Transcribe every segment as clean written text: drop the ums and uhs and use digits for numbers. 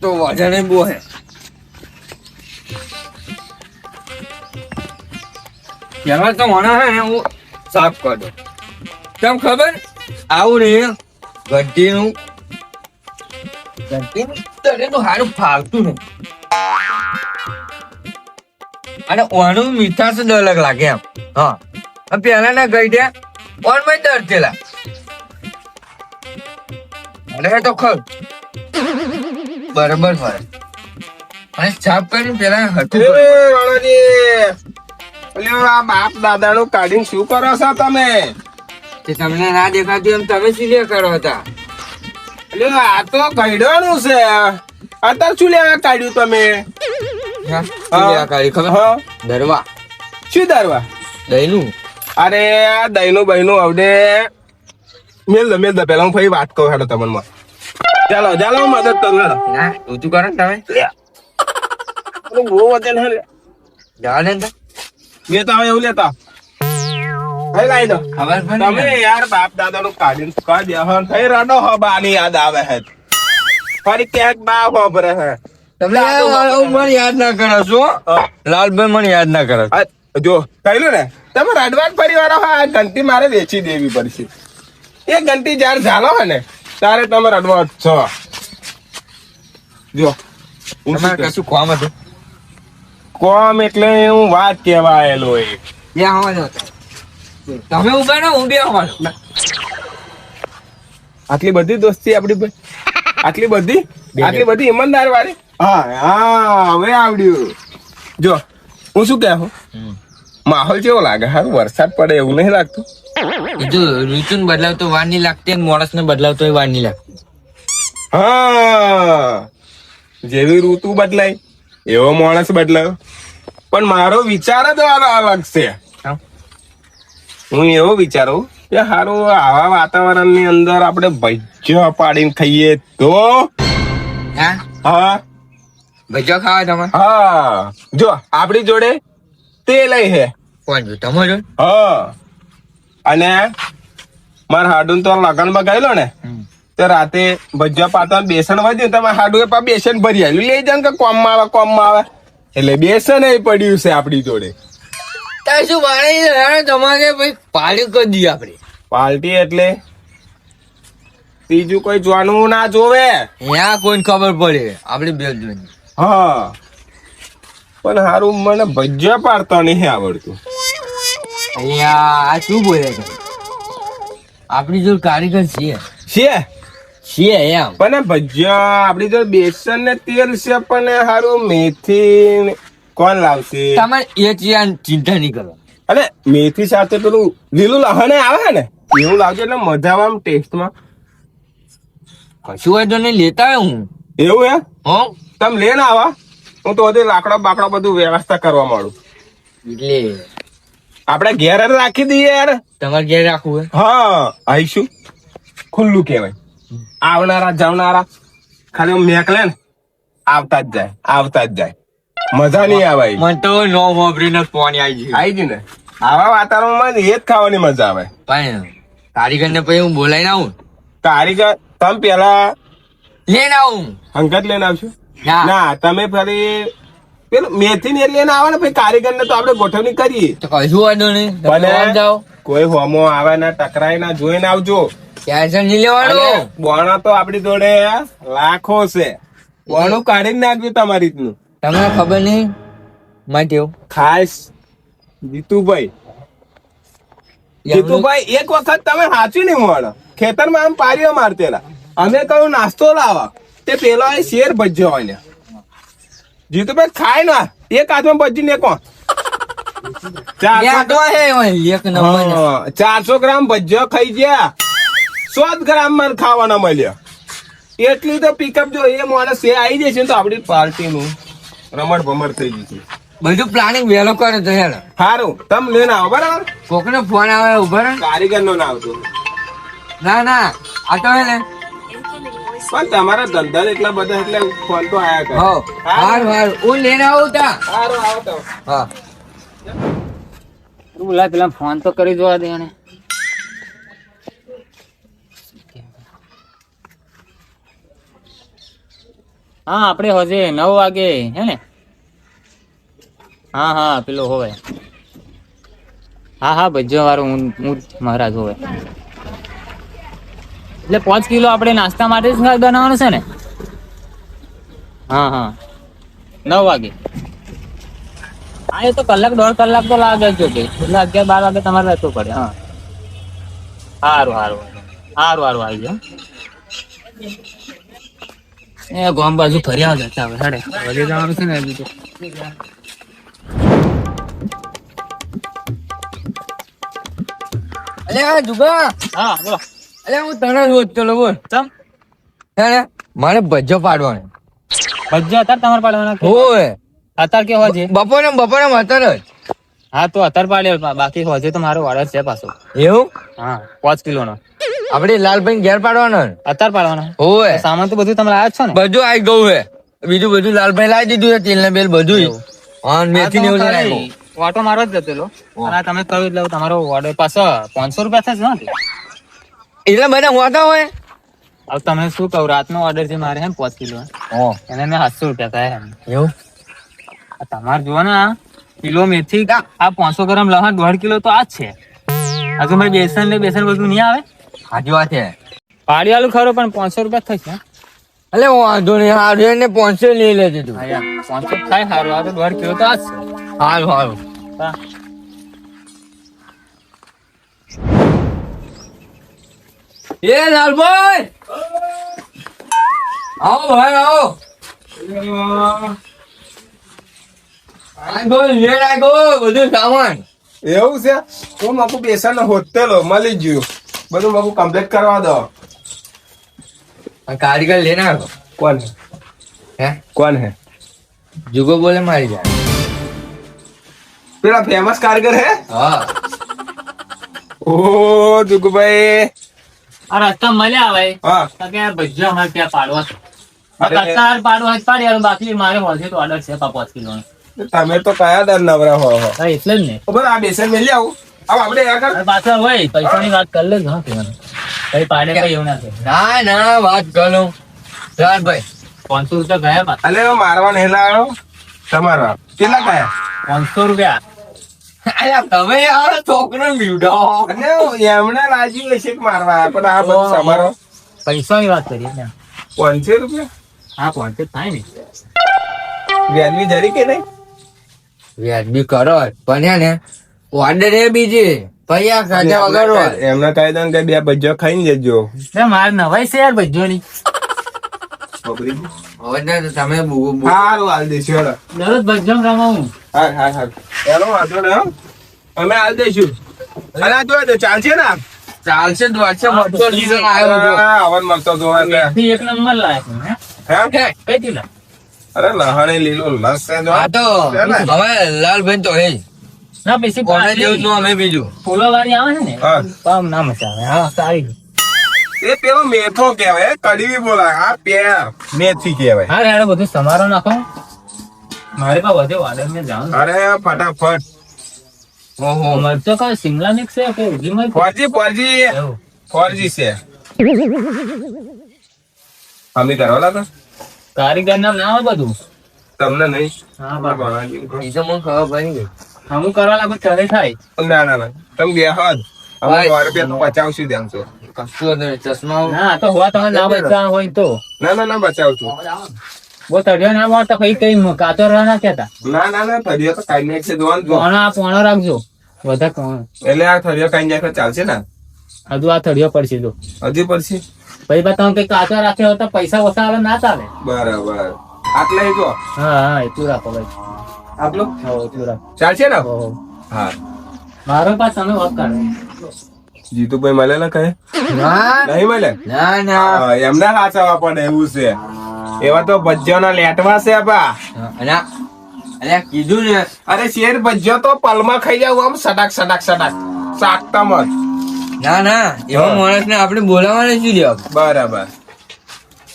તો વજન બહુ હે. પેલા તો મને હે ને હું સાફ કરી દઉં. કેમ ખબર? આવું ને ઘંટીનું તળેલું હારું ફાવતું નહીં. અને ઓનું મીઠાશ જ અલગ લાગે એમ. હા, પેલા ના ગઈ દે ઓન માં તરતેલા અને તો ખર બરાબર ફરે. અને સાફ કરીને પેલા હતું આ બાપ દાદા નું કાઢીને શું કરો છો તમે? તે તમને ના દેખાતું એમ તમે શું લે કરો હતા? એટલે આ તો કઈડવાનું છે. અત્યારે શું લેવા કાઢ્યું તમે? ખબર દરવા શું દરવા? દહીનું. અરે દહીનું બહીનું હવે મેલ દો પેલા હું ફરી વાત કહું હેડો તમને. ચાલો ચાલો હું મદદ કરું હેડો. ના તું કરો ને તમે બહુ વજન હે જવા દે ને મેં તો હવે એવું લેતા હવે લાવી દો. ખબર પણ તમે યાર બાપ દાદા નું કાઢીને કહી દે હન થઈ રડો હો બાની યાદ આવે હે ફરી ક્યાંક બા હોભરે હે. તમે મને યાદ ના કરો છો લાલભાઈ, મને યાદ ના કરો. જો કહ્યું ને તમે રડવાન પરિવાર આ ઘંટી મારે વેચી દેવી પડશે. એ ઘંટી જયારે ઝાલો હે ને ત્યારે તમે રડવા છો. જો તમારે કશું કામ હતું? કોમ એટલે હું વાત કેવા આયેલો એ ત્યાં આવવાનો હતો. તમે ઉભા ને હું બે આવવાનો. આટલી બધી દોસ્તી આપડી ભાઈ, આટલી બધી ઈમાનદાર વાળી. હા હા હવે આવડ્યું. જો હું શું કહું, માહોલ કેવો લાગે? હારું વરસાદ પડે એવું નહીં લાગતું? જો ઋતુ બદલાવતો વાર નહીં લાગતી અને માણસ ને બદલાવતો વાર નહીં લાગતી. હા, જેવી ઋતુ બદલાય એવો માણસ બદલાયો. પણ મારો વિચાર જ અલગ છે. હું એવો વિચારું કે હારું આવા વાતાવરણ ની અંદર આપણે ભજીયા પાડીને ખાઈએ તો. હા ભજીયા ખાવા તમે? હા, જો આપડી જોડે તેલ હે. કોણ જો તમારો? હા, અને મારા હાડું તો લગનમાં ગયેલો ને તો રાતે ભજીયા પાતા બેસન વધ્યું તમારે હાડું એ બેસન ભરી આવ્યું લઈ જાવ કે કોમમાં આવે એટલે બેસન એ પડ્યું છે આપડી જોડે. શું વાળી તમારે ભાઈ પાર્ટી કરી દઈએ આપણે. પાર્ટી એટલે ત્રીજું કોઈ જોવાનું ના જોવે. ત્યાં કોઈને ખબર પડે આપડે બે જ. હા, પણ હારું મને ભજીયા પાડતા નહીં આવડતું. અહીંયા આ શું બોલે છે? આપણી જોડે કારીગર છે એમ. પણ ભજીયા આપડી જોડે બેસન ને તેલ છે પણ હારું મેથી કોણ લાવશે? તમારે એ ચિંતા નહીં કરો. અરે મેથી સાથે પેલું લીલું લહણ આવે ને એવું લાવજો એટલે મજા આવે આમ ટેસ્ટમાં. કશું હોય તો નહીં લેતા હોય હું. એવું હે? હા, તમે લે ને આવા હું તો હજી લાકડા બાકડા બધું વ્યવસ્થા કરવા માંડું. એટલે આપડે ઘેર જ રાખી દઈએ યાર. તમારે ઘેર રાખવું હોય? હા, આવીશું ખુલ્લું કહેવાય. આવનારા જવનારા ખાલી મેકલે ને આવતા જ જાય મજા નહીં આવે. મને તો નો વાપરીને પાણી આવી ગયું ને આવા વાતાવરણમાં એ જ ખાવાની મજા આવે. પણ કારીગર ને પછી હું બોલાઈને આવું. કારીગર તમે પેલા લઈને આવું. હંગત લઈને આવશો? ના, તમે ફરી પેલું મેથી ને લઈને આવે ને પછી કારીગર ને તો આપડે ગોઠવણી કરીએ. તો કશું વાંધો નહીં. જાઓ કોઈ હોમો આવે ના ટકરાય ના જોઈને આવજો. ટેન્શન નહીં લેવાનું. બોણા તો આપડી જોડે લાખો છે. બોણું કાઢી નાખ્યું તમારી રીતનું. તમને ખબર નહીં માટે ખાસ જીતુભાઈ એક વખત તમે સાચું નહીં મળો ખેતરમાં આમ પારીઓ મારતેલા. અમે કહ્યું નાસ્તો લાવા તે પેલો શેર ભજ્યો હોય ને જીતુભાઈ ખાય ના એક હાથમાં ભજી ને કોણ 400 ગ્રામ ભજ્યો ખાઈ ગયા 100 ગ્રામ માં ખાવાના મળ્યા. એટલી તો પિકઅપ જો એ માણસ એ આવી જશે તો આપડી પાર્ટી નું રમણ ભમર થઈ જશે. બધું પ્લાનિંગ વહેલો કરે તો હેલો. સારું તમે લઈને આવો બરાબર. કોકનો ફોન આવે ઉભા રહો. કારીગર નો ના આવતો. ના આ તો હે ને પણ તમારા ધંધા એટલા બધા એટલે ફોન તો આયા કરે. હારું હું લઈને આવું તા. સારું આવો તો. હા બોલા પેલા ફોન તો કરી જોવા દે ને. હા આપણે હોજે 9 વાગે હે ને? હા હા પેલો હોવે. હા ભજીયા વાળો હું મહારાજ હોવે. એટલે 5 કિલો આપણે નાસ્તા માટે જ બનાવવાનું છે ને? હા 9 વાગે. હા એ તો કલાક 1.5 કલાક તો લાગે જ જો કે એટલે 11-12 વાગે તમારે રહેતું પડે. હા સારું આવી ગયો. એ ગામ બાજુ ફર્યા જતા હવે હેડે વળી જવાનું છે ને હજુ તો. અલ્યા જુગા, હા બોલો. અલ્યા હું તને રોજ ચલો બોલ. ચમ હે મારે ભજ્જો પાડવાનો. ભજીયા અત્યારે તમારે પાડવાના કે હોય અત્યારે કે હોજે? બપોરે અત્યારે જ. હા તો અત્યારે પાડે બાકી હોજે તો મારો ઓર્ડર છે પાછો. એવું? હા 5 કિલો નો. આપડે લાલભાઈ ઘેર પાડવાનો અત્યારે પાડવાનો? હોય સામાન તો બધું તમે લાયા છો ને? બધું આવી ગયું હે. બીજું બધું લાલભાઈ લાવી દીધું છે, તેલ ને બેલ બધું. એવું. હા મેથી ને એવું લઈને ઓટો મારો જ જતેલો અને આ તમે કહ્યું એટલે તમારો ઓર્ડર પાછો 500 રૂપિયા થશે ને? એટલે બધા હોતા હોય. હવે તમે શું કહું, રાતનો ઓર્ડર છે મારે હે 5 કિલો એને મેં 700 રૂપિયા કહ્યા. એવું? તમારે જુઓ ને કિલો મેથી આ 500 ગ્રામ લહણ 1.5 કિલો તો આ જ છે. હજુ મારે બેસન બધું નહીં આવે. સાચી વાત છે. પાડી આલું ખરો પણ 500 રૂપિયા થશે. એટલે વાંધો નહીં, હારું ને 500 લઈ લેજે તું. 500 થાય સારું. આ તો 1.5 કિલો તો આ જ છે. હારું. હા. એ લાલભાઈ આવો ભાઈ આવો. બધું સામાન એવું છે? હું માકુ બેસન હોટેલો મળી ગયું, બધું માકુ કમ્પ્લીટ કરવા દો. કારીગર લેને આવ્યો. કોણ હે? જુગો બોલે મારી જાય. પેલા ફેમસ કારીગર હે? હા. ઓ જુગુભાઈ, આ રસ્તા મળ્યા ભાઈ. હા તો કે ભજીયા અમારે ત્યાં પાડવા છે. અરે. અત્યારે પાડવા જ પાડી આલું, બાકી મારે હોજે તો ઓર્ડર છે 5 કિલો નો. તમે તો કયા દર નવરા હો. હા એટલે જ ને. બરાબર, આ બેસન મેલી આવું. આપણે આગળ અને પાછળ હોય પૈસાની વાત કરી લેજો. હા કહેવાનું કઈ પાડે કઈ એવું ના થાય. ના વાત કરો લાલભાઈ. 500 રૂપિયા ગયા પાછા. અલે મારવા નેલા આવ્યો તમારા કેટલા કયા? 500 રૂપિયા. અલ્યા તમે યાર છોકરો બીવડો. અને એમને રાજી હશે કે મારવા, પણ આ બધું તમારો પૈસાની વાત કરીએ ને. 500 રૂપિયા હા 500 થાય ને. વ્યાજબી જરી કે નહીં? વ્યાજબી કરો પણ હે ને ઓર્ડર એ બીજી પૈયા ખાધા વગર હોય. એમને કહી દો ને કે 2 ભજીયા ખાઈને જજો. મારે નવાઈ છે યાર ભજીયોની. હવે ને તમે સારું હાલ દઈશું હેડો. દરરોજ ભજીયો રમાવું. હા એનો વાંધો ને હો. અમે હાલ દઈશું. અરે આ જોઈ દો ચાલશે ને? ચાલશે દોડશે મળતો લીધો આવ્યો જો. આવન મળતો જો એટલે. થી એક નંબર લાયક હે. હે? કઈ દીધા? અરે લહણે લીલો લસ છે જો. આ તો હવે લાલભાઈ તો હે ના પછી કોને જેવું છું અમે બીજું. ફૂલો વાળી આવે છે ને હા. પામ ના મજા આવે. હા સારી. એ પેલો મેથો કહેવાય, કડવી બોલાય. આ પેર મેથી કહેવાય. હા યાર બધું સમારો નાખો. મારે પા વધે વાડર મેં જાઉં. અરે ફટાફટ. ઓહો મરચો કા શિમલા મિક્સ છે કે ઉગી મરચ? ફોરજી એવું. છે. અમે કરવા લાગો કારીગર નામ ના આવે બધું. તમને નહીં. હા બાબા. એ તો મને ખબર પડી ગઈ. હમું કરવા લાગો ચલે થાય. ના તમે બે હદ અમે ભાઈ. 100 રૂપિયા તો બચાવશું ત્યાં છો. કશું નહીં ચશ્મા ના તો હોવા તમે ના બચા હોય તો ના બચાવશું. બહુ તળિયો ના મળતા કઈ કાચો રવા ના કેતા. ના થરિયો તો કાઈ નહીં છે જોવાનું જો. પોણો રાખજો વધારે પોણો. એટલે આ થરિયો કાઈ જાય તો ચાલશે ને? હજુ આ તળિયો પડશે તો હજી પછી પછી બા તમે કઈ કાચો રાખ્યો હોય તો પૈસા ઓછા આવે ના ચાલે. બરાબર આટલે જો હા એટલું રાખો ભાઈ. આટલું હા એટલું રાખો. ચાલશે ને? ઓહો. હા મારો પાસ તમે વાત કાઢો. જીતુભાઈ મળેલા કહે ના નહીં મળે? ના હા, એમને સાચવવા પડે એવું છે. એવા તો ભજીયાના લેટવા છે બા. અલ્યા કીધું ને અરે શેર ભજીયો તો પલમાં ખાઈ જાવ આમ સડાક શાકતા મત. ના એવા માણસ ને આપણે બોલાવવાને શું લેવા. બરાબર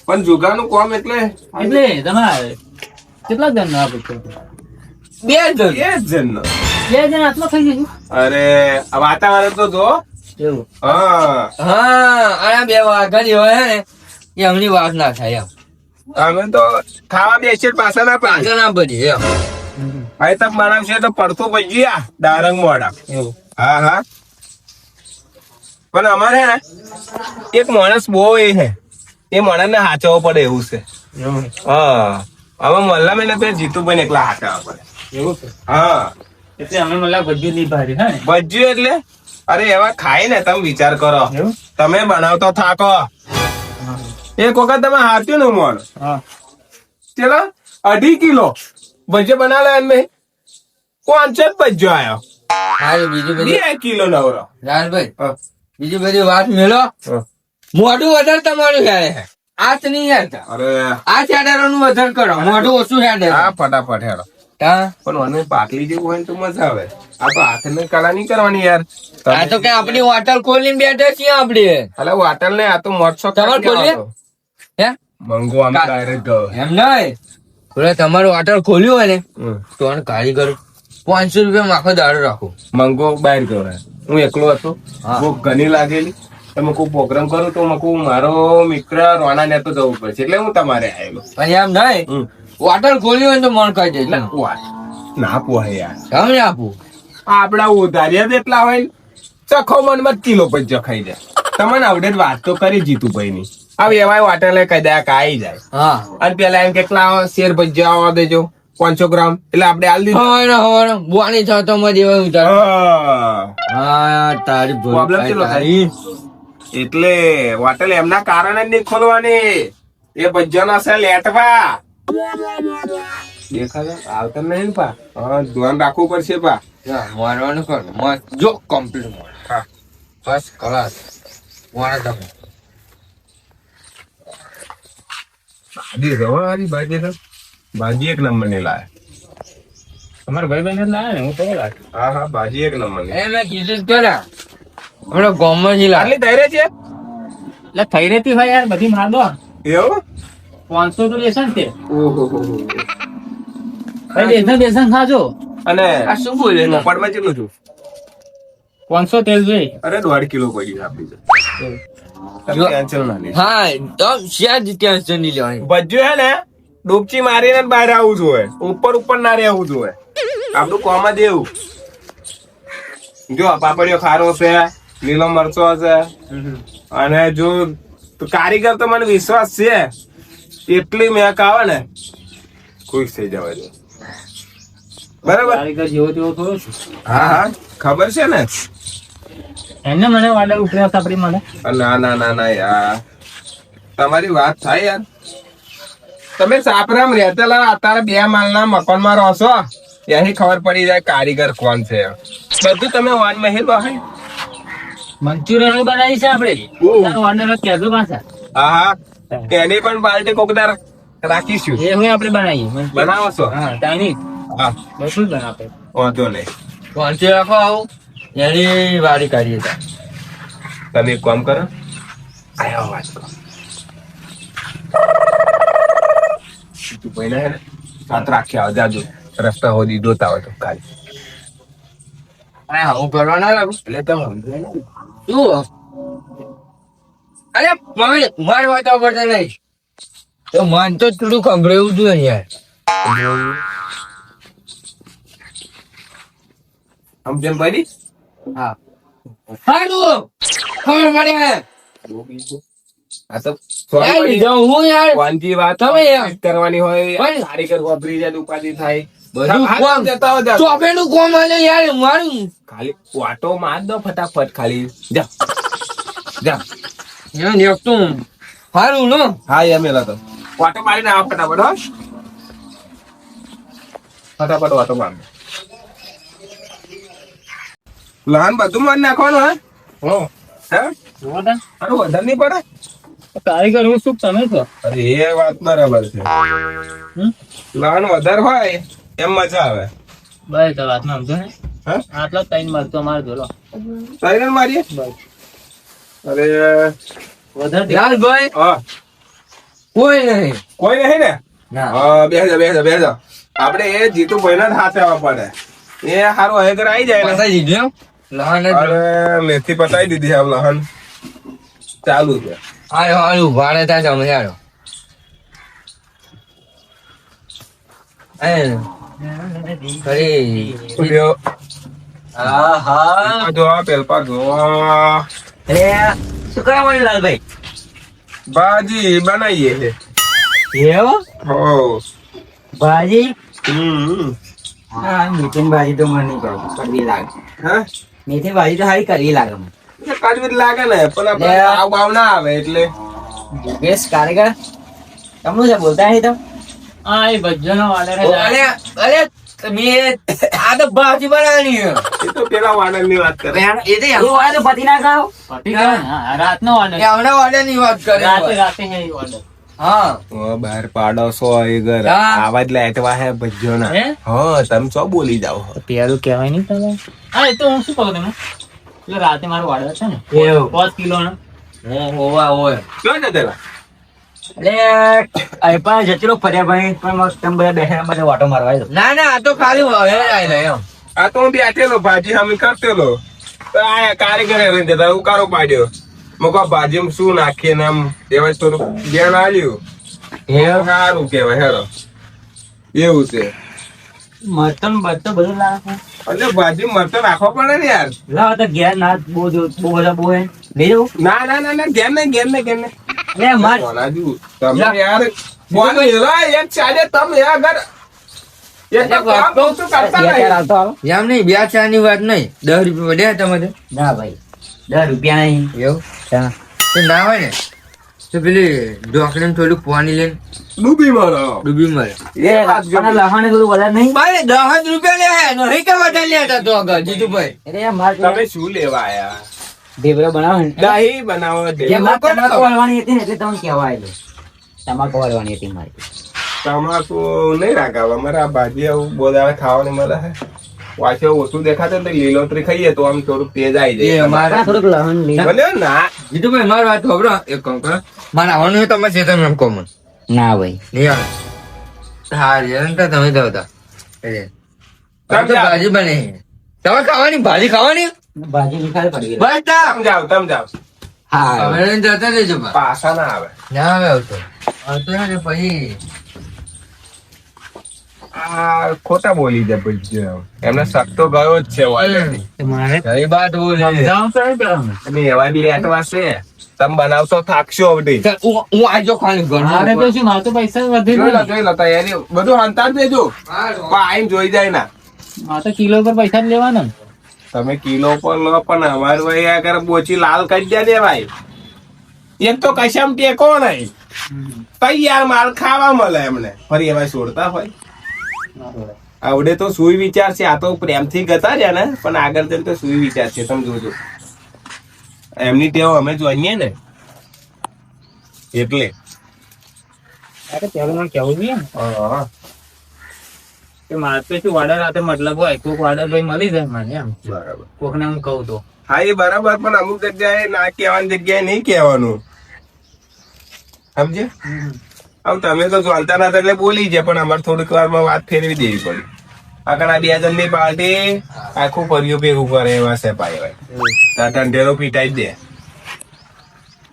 પણ જુગાનું કોમ એટલે એટલે તમારે કેટલા જણ ના આપે? 2 જણ. એ જ જણનો. 2 જણ આટલો ખાઈ જશું. અરે આ વાતાવરણ તો જો. એવું. હા હા આ 2 વાઘા જેવા હે ને એ અમની વાત ના થાય એમ. અમે તો ખાવા બેસીએ પાછા ના પાડે. પાછા ના પડી એમ. અહીં તક બનાવશે તો પડતો ભજીયા ડારંગ મોડા. એવું. હા હા પણ અમારે હે ને એક માણસ બહુ એ છે, એ માણસ ને હાચવવો પડે એવું છે. હા હવે મલ્લા ને તો જીતુભાઈ ને એકલા હાચવવા પડે. એવું છે હા એટલે અમે મતલબ ભજ્યું નહીં ભારી હે ને? ભજ્યું એટલે અરે એવા ખાય ને તમે વિચાર કરો. એવું? તમે બનાવતો થાકો એક વખત તમે હાચ્યું ને મોણ હા ચલો 2.5 કિલો ભજ્ય બનાવે મેં 500 ભજ્યો આવ્યો. હારું, બીજું બધું 2 કિલો નવરો. રાજભાઈ હા. બીજી બધી વાત મેળો. હા. મોઢું વધારે તમારું હેડે છે, આ જ નહીં હેડતા. અરે આ છેડારોનું વધારે કરો, મોઢું ઓછું હેડે છે. હા ફટાફટ હેડો. હા. પણ મને પાટલી જેવું હોય ને તો મજા આવે. આ તો હાથને કળા નહીં કરવાની યાર. આ તો કે આપણી હોટલ ખોલીને બેઠા છીએ આપડે. અલે વાટલ ને આ તો મોટસો તમારે ખોલીએ? હે? મંગો આમ ડાયરેક્ટ ગયો. એમ નહીં, થોડા તમારું હોટલ ખોલ્યું હોય ને તો આને કારીગર 500 રૂપિયા આખો દાડો રાખો. મંગો બહાર ગયો હે. હું એકલો હતો. હા. બહુ ઘણી લાગેલી. તમે કોઈ પ્રોગ્રામ કરો તો મકુ મારો મિત્ર રોના ને તો જવું પડશે એટલે હું તમારે આવેલો. અને એમ નહીં, હોટલ ખોલ્યું હોય ને તો મન કહી દેજો. ના પોહે યાર. તમને આપું. આપડા ઉધારિયા જ એટલા હોય ને, ચખો મનમાં કિલો પંચો ખાઈ જાય. તમને આવડે જ વાત તો કરી જીતુભાઈ ની. હવે એવાય હોટલે કદાચ આવી જાય હા. અને પેલા એમ કેટલા શેર ભજીયા આવવા દેજો 500 ગ્રામ એટલે આપણે આલ દીધું. હવારે બોણી થતો માં દેવા ઉતાર. હા. હા, તારી ભૂલ Problem કેટલો થાય? તારી. એટલે હોટલ એમના કારણે જ નહીં ખોલવાની. એ ભજીયાના છે લેટવા. દેખાય આવતા નહીં ને પા. હા ધ્યાન રાખવું પડશે પા. હા, મારવાનું કરો મસ્ત. જો કમ્પ્લીટ મોર. હા. બસ કલાસ મોડા તમે. ભાજી રવાની ભાજી તો ભાજી એક નંબર ની લાય. તમારા ભાઈ બહેન લાવે ને હું તો લાવે. હા હા ભાજી એક નંબર ની. એ મેં કીધું જ કર્યા. હમણાં ગામમાં જ લાગે. આટલી તૈયાર છે એટલે થઈ રહેતી હોય યાર બધી માર દો. એવું? 500 તો લેશે ને તે. ઓહો ભાઈ બેસન ખાજો. અને આ શું બોલે? મોપડમાં કેટલું છું? 500 તેલ જોઈ. અરે 1.5 કિલો પડ્યું આપડી તો. તમે ટેન્શન ના લે. હા, તો શેર ટેન્શન નહીં લેવાની. ભજ્યું હે ને ડૂબચી મારીને જ બહાર આવવું જોઈએ. ઉપર ના રહેવું જોઈએ. આપણું કોમ જ એવું. જો પાપડીઓ ખારો છે, લીલો મરચો છે અને જો કારીગર તો મને વિશ્વાસ છે એટલી મેક આવે ને ખુશ થઈ જવા દે. બરાબર? કારીગર જેવો તેવો થયો છું. હા હા ખબર છે ને. એમને મને ઓર્ડર ઉપરા સાપડી મને. ના ના ના ના યાર તમારી વાત થાય યાર. તમે સાપરામ રહેતેલા અત્યારે 2 માળના મકાનમાં રહો છો ત્યાંથી ખબર પડી જાય કારીગર કોણ છે. બધું તમે વાન મહેલ હોય. મંચુરિયન બનાવી છે આપણે. ઓર્ડર કહેજો પાછા. હા હા એની પણ પાર્ટી કોકદાર રાખીશું. એ હોય આપણે બનાવીએ. બનાવો છો? હા ચાઇનીઝ હા બધું જ બનાવે. વાંધો નહીં. પહોંચી રાખો આવું એની વાડી કાઢીએ તા. તમે એક કામ કરો આયા વાત કરો તું ભાઈને હે ને સાત રાખ્યા જાજો રસ્તા હોદી જોતા હોય તો કાલ હા, હું કરવા ના લાગુ. એટલે તમે સમજો ને. શું? અરે મન વાત પડતા નહીં તો મન તો થોડું ખંભળેવું જોઈએ યાર. સમજણ પડી? હા, હારું ખબર પડે. આ તો યાર, જાઉં હું યાર. વાનજી વાત તમે યાર. કરવાની હોય પણ- કારીગર વાપરી જાય ઉપાધિ થાય બધું હાથ કોમ. જતા હો જા. ચોપેનું કોમ આલે યાર મારું. ખાલી વાટો માર દો ફટાફટ ખાલી જા જા. યાર એકતું હારું નો. હા યાર મેલા તો વાટો મારીને આવો ફટાફટ હો ફટાફટ વાટો માર લહાન બધું માર નાખવાનું હે હો હે જુઓ તા. અરે વધારે નહીં પડે. કારીગર હું શું તમે છો? અરે એ વાત બરાબર છે. હમ? લહાન વધારે હોય એમ મજા આવે. બસ તો વાતમાં સમજો ને. હે આટલો ત્રણ મળતો મારે જોલો. સાઈરન મારીએ બસ અરે વધારે લાલભાઈ હા કોઈ નહીં. કોઈ નહીં ને ના. હા બેસો આપણે એ જીતુભાઈ ના જ હાથે આવવા પડે. એ હારું હેગર આવી જાય ને. પતાઈ દીધું એમ? લહાન જ. અરે મેથી પતાવી દીધી આમ લહન ચાલુ છે. હારું હારું ભાડે ત્યાં તમે યાર. ઉડ્યો. હા હા આ જો આ પેલપા જો અરે શું કરવા મળ્યું લાલભાઈ? ભાજી બનાવીએ છે. એવું હો ભાજી? હમ હા મીઠી ભાજી તો મને નહીં કરવી લાગે. હા મીઠી ભાજી તો સારી કરવી લાગે મને. કાજવી જ લાગે ને પણ આપણે લે. આવ બાવ ના આવે એટલે યોગેશ કારીગર તમનું છે બોલતા નહીં તમે? હા એ ભજ્જોનો order ઓ, અરે અરે મેં આ તો ભાજી બનાવવાની છે. એ તો પેલા વાનર ની વાત કરે. એ તો એવો હોય તો પતિ ના ખાઓ. પતી ગયો ને? હા, રાતનો order. એ હમણાં order ની વાત કરે રાતે છે. રાતે છે એ order. હા ઓ બહાર પાડો છો એ ઘર હા. આવાજ લાઈટવા હે ભજ્જો ના. હે? હા તમે શું બોલી જાઓ? પેલું કહેવાય નહીં તમે. હા એ તો હું શું કહું તમે એટલે રાતે મારો order છે ને એવું. 5 કિલોનો. હોવા હોય ક્યાં જતેલા? એટલે અહીં પણ જતી રહો ફર્યા ભાઈ પણ મસ્ત તમે બધા બેઠા બધા વાટો મારવા આવ્યો. ના ના આ તો ખાલી હવે આવેલા એમ. આ તો હું બેઠેલો ભાજી હમી કરતેલો તો આ કારીગર રહીને જતા ઉકારો પાડ્યો. મુકો ભાજીમાં શું નાખીએ ને આમ એવા થોડું ધ્યાન આલ્યું. સારું કેવાય હેરો એવું છે. મરતન બરતન બધું લાવે એટલે ભાજી મરતો રાખવો પડે ને યાર. લાવ તો ઘેર ના બહુ બધા બહુ હે લઈ જવું. ના ના ના ના ઘેર ને ઘેર ને ઘેર ને લે માર બોલાજુ તમે યાર બોલ એલા એક ચાલે તમે યાર ઘર એક તો કામ બહુ શું કરતા નહીં. એમ નહીં 2 4 ની વાત નહીં 10 રૂપિયા વધ્યા તમારે? ના ભાઈ 10 રૂપિયા નહીં એવું તો ના હોય ને તો પેલી ઢોકળી થોડું પાણી લઈને ડૂબી મારો ડૂબી મારે લહાણે થોડું વધારે નહીં. મારે 10 રૂપિયા લે નહીં કે વધારે લેતા તો આગળ જીતુભાઈ. તમે શું લેવા આયા? ઢેબરો બનાવો ને દહીં બનાવો દે. તમાકુ વાળવાની હતી ને એટલે તમને કહેવા આવેલો. તમાકુ વાળવાની હતી મારી. તમાકુ નહીં રાખાવા મારા ભાજી આવું બોલાવે ખાવાની મળે છે. વાંચો ઓછું દેખાતું ને તો લીલોતરી ખાઈએ તો આમ થોડુંક તેજ આવી જાય. મારે થોડુંક લહણ લઈ. ભલે ના જીતુભાઈ મારી વાત ખબર એક કામ કરો મારે આવવાનું હોય તમે ચેતન એમ કહો મને ના ભાઈ નહીં આવે હા યાર તમે તો હતા ભાજી બને તમે ખાવાની ભાજી ખાવાની ભાજી નિકાલ પડી ગઈ. બસ તા. તમે જાઓ હા હવે જતા રહેજો બા. પાછા ના આવે. ના આવે આવતો ને પછી આ ખોટા બોલી દે પછી એમને શક તો ગયો જ છે already. મારે કઈ વાત બોલે સમજાવું પડે પેલા. તમે એવા બી લેટવા છે તમે બનાવશો થાકશો બધી. હું આજો ખાલી મારે તો શું મારે તો પૈસા વધે જોઈ લો તૈયારી બધું હંતા જ દેજો પણ આઈને જોઈ જાય ના. મારે તો કિલો પર પૈસા જ લેવાના ને. તમે કિલો પર લો પણ અમારું ભાઈ આગળ બોચી લાલ કરી દે દેવાય. એક તો કશામ ટેકો નહીં તૈયાર માલ ખાવા મળે એમને ફરી એવા છોડતા હોય. આવડે તો સુઈ વિચાર છે આ તો પ્રેમથી ગતા રહ્યા ને પણ આગળ જઈને તો સુઈ વિચાર છે તમે જોજો. એમની ટેવ અમે જોઈએ ને એટલે અરે પેલું મને કેવું જોઈએ ને હા. કે મારે તો શું order રાતે મતલબ હોય કોઈક order ભાઈ મળી જાય મને એમ બરાબર કોકને હું કહું તો હા એ બરાબર પણ અમુક જગ્યાએ ના કહેવાની જગ્યાએ નહીં કહેવાનું સમજે. આમ તમે તો ચાલતા ના એટલે બોલી જાય પણ અમારે થોડીક વારમાં વાત ફેરવી દેવી પડી. આગળ આ 2 જણની પાર્ટી આખું પરિયું ભેગું કરે એવા છે પાય ભાઈ ઢંઢેરો પીટાઈ જ દે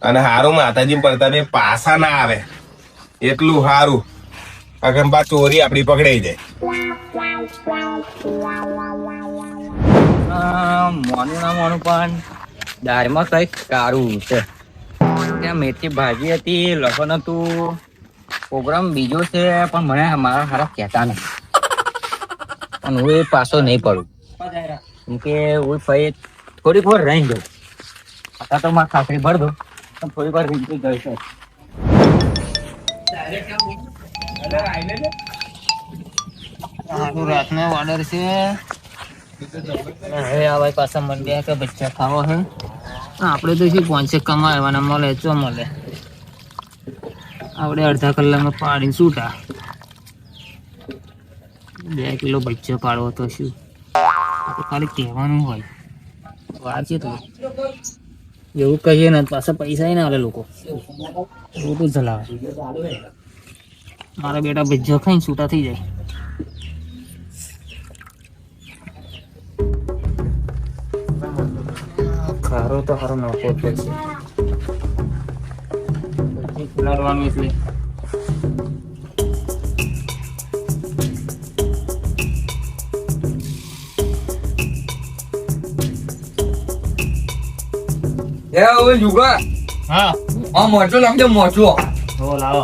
અને હારું માતાજી પડતા બે પાસા ના આવે એટલું હારું. આગળ બા ચોરી આપડી પકડાઈ જાય. મોનું ના મોનું પણ દાળમાં કઈક કારું છે. ત્યાં મેથી ભાજી હતી લસણ હતું પ્રોગ્રામ બીજો છે પણ મને મારા હારા કહેતા નહીં અને હું એ પાછો નહીં પડું કેમ કે હું ભાઈ થોડીક વાર રહી જાઉં. અત્યારે તો મારે ખાખરી ભર દો પણ થોડીક વાર રીંચી ગઈ છે. સારું રાતનો ઓર્ડર છે. હવે આ ભાઈ પાછા મંડ્યા કે બચ્ચા ખાવો છે. આપણે તો શું 500 કમાવાના મળે ચો મળે. આપણે અડધા કલાકમાં પાડીને છૂટા. 2 કિલો બચ્ચો પાડવો તો શું આ તો ખાલી કહેવાનું હોય વાર છે તો એવું કહીએ ને પાછા પૈસા ના આલે લોકો એવું તો જલાવે. મારા બેટા બચ્ચો ખાઈને છૂટા થઈ જાય. ખારો તો ખારો નાખવો જ પડશે પછી લડવાનું એટલે એ હવે જુગા હા આ મોટો લાગજો મોટો હો લાવો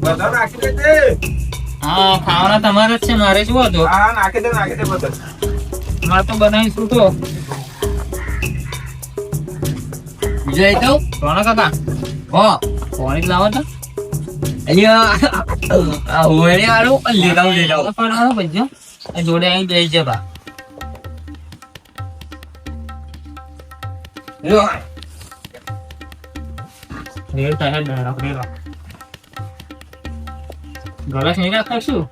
બધા નાખી દેજે. હા ખાવાના તમારે જ છે મારે શું હતું હા નાખી દે બધા. મારે તો બનાવીશું તો જઈ તો કોણ કાકા હો પાણી જ લાવો તો અહીંયા આ હોળે આલો લેડાવ પણ ભજ્જો જોડે અહીં જઈ છે બા રેડ થાય રેડ ગલાસ નહીં રાખશું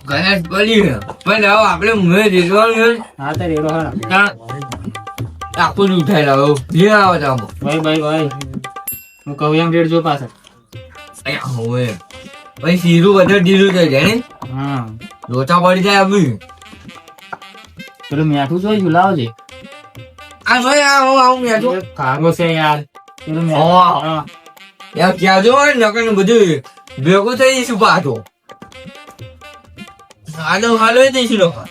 ગણેશ બોલી પણ હવે આપણે મુએ રેડવાનું હા તો રેડો હા આખું જ ઉઠાઈ લાવો લે આવો તો આમ ભાઈ હું કહું એમ રેડ જો પાછળ અહીંયા હોવે પછી શીરું વધારે ઢીલું થઈ જાય ને હા લોચા પડી જાય અભી પેલું મીઠું જોઈશું લાવજે આ ભાઈ આવું મેં કાગો છે યાર પેલું હા. યાર ક્યાં જો નકર ને બધું ભેગું થઈ જઈશું પાછો હાલો જઈશું લોકો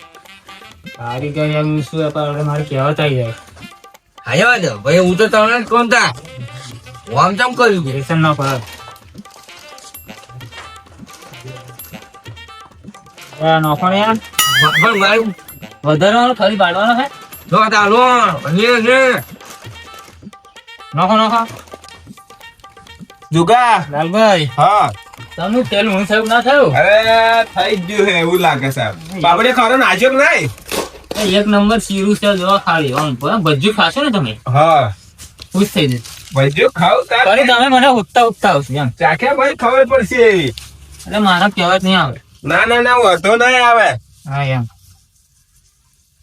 સારી કઈ એમ શું આપણે મારે કહેવત આવી જાય હાયો ને ભાઈ હું તો તમને જ કોણ તા આમ ચમ કર્યું કે રેશન ના પડે નોખો ને યાર પણ મારું વધારવાનો ખાલી પાડવાનો છે જો તાલો ને નોખો જુગા લાલભાઈ હા તમે તેલ હું સાહેબ ના થયું અરે થઈ જ ગયું હે એવું લાગે સાહેબ. બાપડે ખરો નાચ્યો કે નહીં? એક નંબર શીરું છે જો ખાલી આમ ભજ્જુ ખાશો ને તમે હા ખુશ થઈ જશે ભજ્યો ખાવ તાર ફરી તમે મને ઉગતા આવશે એમ ચાખ્યા ભાઈ ખબર પડશે. એટલે મારા કહેવત નહીં આવે ના વધો નહીં આવે. હા એમ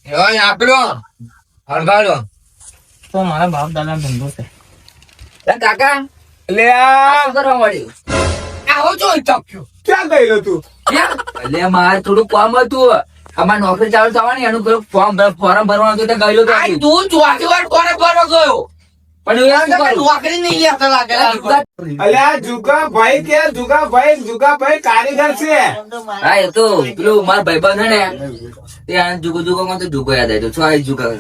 એવા આકડો હરગાડો તો મારા બાપ દાદા ધંધો છે કાકા એટલે આ કરવા મળ્યું આવો જો તક્યો ક્યાં ગયેલો તું? એટલે મારે થોડું કામ હતું અમારે નોકરી ચાલુ થવાની એનું પેલું ફોર્મ ભરવાનું હતું તો ગયેલો તો તું ચોથી વાર કોને ભરવા ગયો પણ નોકરી નહીં લેતા લાગે અલ્યા જુગાભાઈ કે જુગાભાઈ કારીગર છે. હા એ તો પેલું મારા ભાઈબંધ છે ને ત્યાં જુગો માં તો જુગો યાદ આવ્યો છો આ જુગા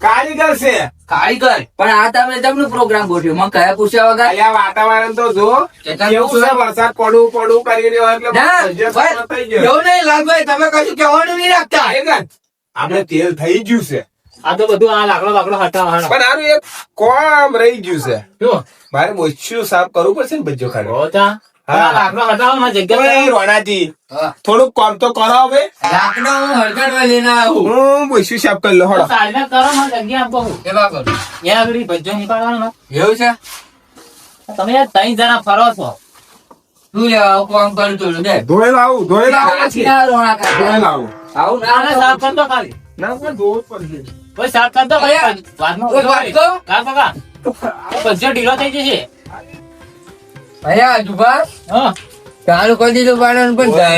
કારીગર છે. કારીગર પણ આ તમે તમને પ્રોગ્રામ ગોઠવ્યો મને કયા પૂછ્યા વગર અલ્યા વાતાવરણ તો જો કેવું છે. વરસાદ પડું કરી રહ્યો એટલે ના, ભજીયા ભાઈ, સાફ થઈ ગયો. એવું નહીં લાલભાઈ તમે કશું કહેવાનું નહીં રાખતા કારીગર, આપણે તેલ થઈ ગયું છે આ તો બધું આ લાકડો હટાવવાનો પણ આનું એક કોમ રહી ગયું છે. શું મારે મોચ્યું સાફ કરવું પડશે ને ભજીયો ખાને. હોતા આ લાકડો હટાવવાનો જગ્યા ઓય રોણાજી થોડુંક કામ તો કરો હવે. લાકડો હું હળગાડવા લઈને આવું હું મોચ્યું સાફ કરી લો હળો. સાઈડમાં કરો મારી જગ્યા આપો હું કેવા કરું ત્યાં આગળ ભજ્જો નીકળવાનો એવું છે તમે યાર 3 જણા ફરો છો શું લેવા આવું કામ કરું છું દે ધોઈ લાવું ધોઈ લાવું ના રોણા કાકા. ધોઈ લાવું. આવું આને ના સાફ કરતો ખાલી ના પણ ધોવું જ પડશે. કોઈ સાફ કરતો અરે, વાતમાં એક વાત કહું? કાકા ભજ્જો ઢીલો થઈ જશે અરે જુગા હા ચાલુ કરી દીધું પાડવાનું પણ ઓય,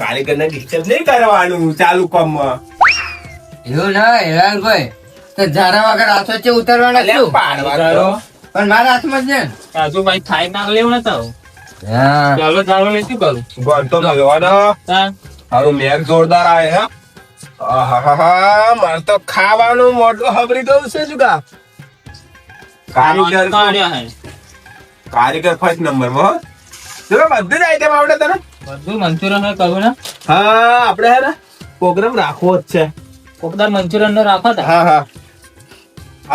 કારીગરને ડિસ્ટર્બ નહીં કરવાનું ચાલુ કામમાં. એવું ના હેરાનભાઈ તો ધારા વગર હાથો છે ઉતારવાના અલ્યા શું પાડવા તો. પણ મારા હાથમાં જ છે ને. રાજુ ભાઈ થાય ના લેવું નતો હા ચાલો ચાલો લે શું કરું ગોળ તો મેળવાનો. હારું મેઘ જોરદાર આવે હે. આહાહા, મારે તો ખાવાનું મોટું હબરી ગયું છે જુગા. કારીગર ફર્સ્ટ નંબર માં જો બધી જ આઈટમ આવડે તને. બધું મંચુરિયન કહું ને હા આપણે હે ને પ્રોગ્રામ રાખવો જ છે. કોકદાર મંચુરિયન નો રાખો તા હા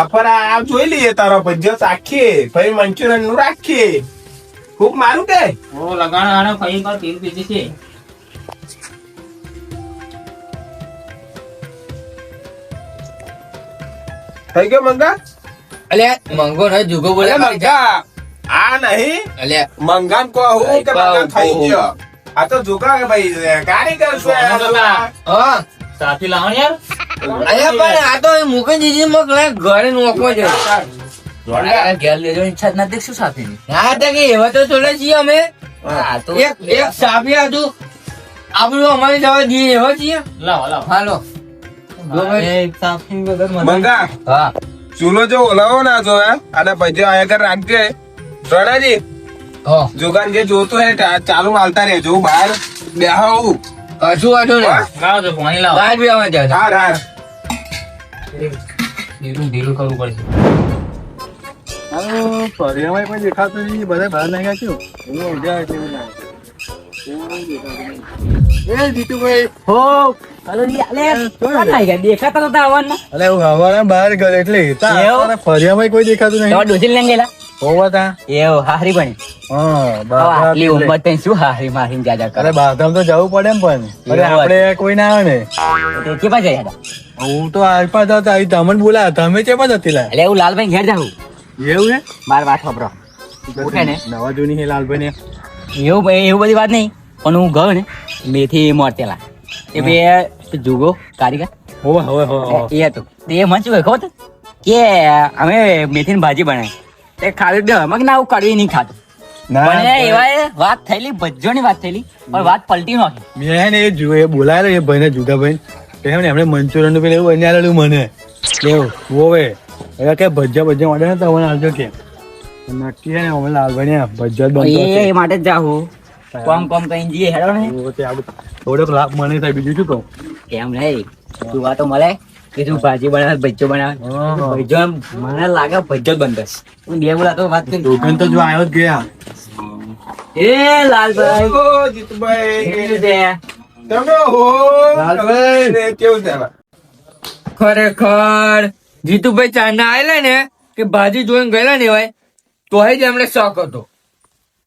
આપણે આ જોઈ લઈએ તારો ભજીયો ચાખીએ પછી મંચુરિયન નું રાખીએ. ખૂબ મારું કે ઓ લગાણ આને ફઈ પર 3 પીજી છે થઈ ગયો મંગા. અલ્યા મંગો ને જુગો બોલે અરે મંગા આ નહીં અલ્યા મંગાન કો હું કે મંગા થઈ ગયો. આ તો જુગા ભાઈ કારીગર છે. હા સાથી લાવો યાર અલ્યા પણ આ તો મૂકી દીધી મોકલે ઘરે નોખવા જાય ઘેર લેજો ઈચ્છા જ નથી શું સાથે હા તો કે એવા તો થોડા છીએ અમે એક સાફી હતું આપણું અમારી જવા દઈએ એવા છીએ લાવો લાવો હાલો એક સાફી વગર મંગા હા ચૂલો જો ઓલાવો ના જો અને પછી આગળ રાખજે. રણાજી હા જોગાન જે જોતું હે ચાલુ હાલતા રહેજો બહાર બેહાવું. હજુ વાંધો ને લાવો તો પાણી લાવો બહાર બી આવવા જાય હાર હાર ઢીલું કરવું પડશે. ફરિયામાં કોઈ દેખાતું નહીં, બધા બહાર લાગ્યા છો. એવું ઉજાય છે, એવું લાગે. એ જીતુભાઈ, હો અરે દેખાતા નતા આવવાના અલે હું હવાના બહાર ગયો એટલે હતા. એવું? તારા ફરિયામાં કોઈ દેખાતું તમારે નહીં. ડોસી લઈને ગયેલા હોવા તા. એવું હારી બની હા, હવે બાધા આટલી એટલે. ઉંમર તઈ શું હારી મારીને જાજા કરે અરે બાધામ તો જવું પડે એમ પણ. અરે એવું આપણે કોઈ ના આવે ને. તે કે પાછા યાર હું તો આસપાસ હતા, અહીં તમને બોલા, તમે ચેમાં જતી લા? એટલે હું લાલભાઈ ઘેર જાઉં એવું હે? માર વાત ખબરો ઉઠે ને નવા જૂની હે લાલભાઈ ને. એવું બધી વાત નહીં પણ હું ગયો ને મેથી મોરતેલા એ બે જુગો કારીગર હોવે હોવે હોવે. એ હતું તે મને શું ખબર હતું? કે અમે મેથીની ભાજી બનાવી તે ખાવી બે અમે ના આવું કડવી નહીં ખાતું ના, પણ એવા એ વાત થયેલી ભજ્જોની વાત થયેલી પણ વાત પલટી નાખી મેં હે ને એ બોલાયેલો એ ભાઈને જુદા ભાઈ ને એમણે મંચુરિયન નું પેલું એવું બની આલેલું મને એવું હોવે એટલે કે ભજીયા મળે ને તો મને આવજો કે નક્કી હે ને અમે લાલભાઈ ને ભજીયા જ બનતો એ માટે જ જાઉં કોમ કઈ જઈએ હેડો ને થોડોક લાભ મને થાય, બીજું શું કહું. એમ નહીં તું વાતો મળે કે તું ભાજી બનાવે ભજ્જો બનાવે હા. ભજ્જો મને લાગે ભજ્જો જ બનતસ હું બે બોલા તો વાત કરી દુકાન તો જો આવ્યો જ ગયા. એ લાલભાઈ ઓ, જીતુભાઈ કેવું છે? તમે હો લાલભાઈ. ને કેવું છે? ખરેખર જીતુભાઈ ચાંદા આવેલા ને કે ભાજી જોઈને ગયેલા ને ભાઈ તો જ એમને શોખ હતો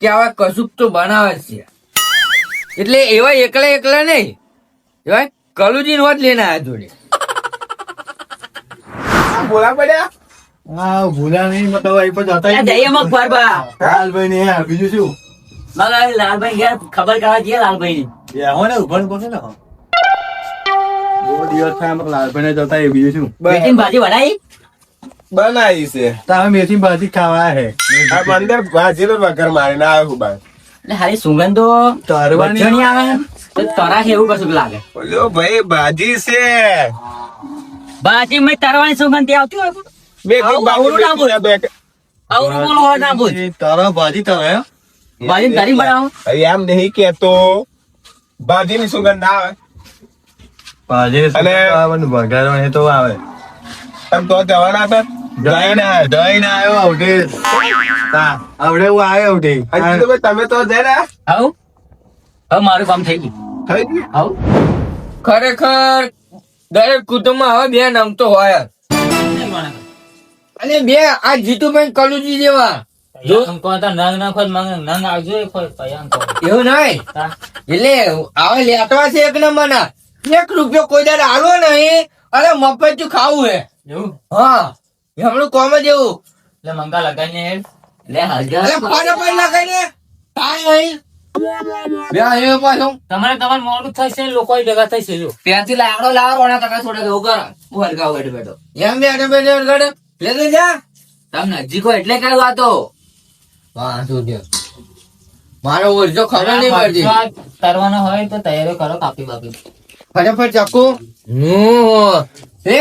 કે આવા કશુંક તો બનાવે જ છે. એટલે એવા એકલા નહીં એવા કલુજી નો જ લઈને આવ્યા જોડે. બોલા પડ્યા હા, ભૂલા નહીં મતલબ અહીં પર જતા ત્યાં જઈએ મગ ફરવા લાલભાઈ ને યાર, બીજું શું. મગ લાલભાઈ ઘેર ખબર કરવા જઈએ લાલભાઈ એ આવો ને ઉભા પડશે ને. બહુ દિવસ થાય અમે લાલભાઈ ને જતા, એ બીજું શું. મેથીની ભાજી બનાવી બનાવી છે તમે મેથી ભાજી ખાવા હે આ અંદર ભાજીનો વઘાર મારીને આવ્યો હું બાર. એટલે હારી સુગંધો તરવાની ભજ્જો નહીં આવે તો તરાશ એવું કશું લાગે બોલ્યો ભાઈ ભાજી છે ભાજી મેં તરવાની સુગંધ ત્યાં આવતી હોય પણ બે આવું આવડું ના બોલ. આવું બોલો હોય ના બોલ તારા ભાજી તારા હે? ભાજી તારી બનાવો એમ નહીં કેતો ભાજીની સુગંધ ના આવે ભાજી અને- આવવાનું વઘારવાનું એ તો આવે. તમે તો જવાના હતા જઈને આવ્યો આવડે. હા, આવડે હું આવ્યો આવડે. હજી તો ભાઈ તમે તો જઈ રહ્યા આવું હવે મારું કામ થઈ ગયું થઈ ગયું આવું ખરેખર દરેક કુટુંબમાં હવે બે નામ તો હોય જ. અને બે આ જીતુભાઈ કલુજી જેવા એવું નહીં એટલે હવે લેટવા છે એક નંબર ના 1 રૂપિયો કોઈ દાડે આલો નહીં અરે મફત ખાવું હે. હા હમણાં કોમ જ એવું અરે ફટાફટ લગાઈને કાંઈ નહીં. બે આવ્યો પાછો તમારે મોડું થશે લોકો ભેગા થશે જો ત્યાંથી લાકડો લાવો રોણા ટકા થોડા એવું કરો હું હરગાવ બેઠો બેઠો એમ બેઠો બેઠો ગડે લે જા તમે નજીક હોય એટલે કઈ વાતો વાંધો છે મારો ઓરજો ખબર નહીં પડતી કરવાનો હોય તો તૈયારી કરો કાપી બાપી ફટાફટ ચાકુ નું એ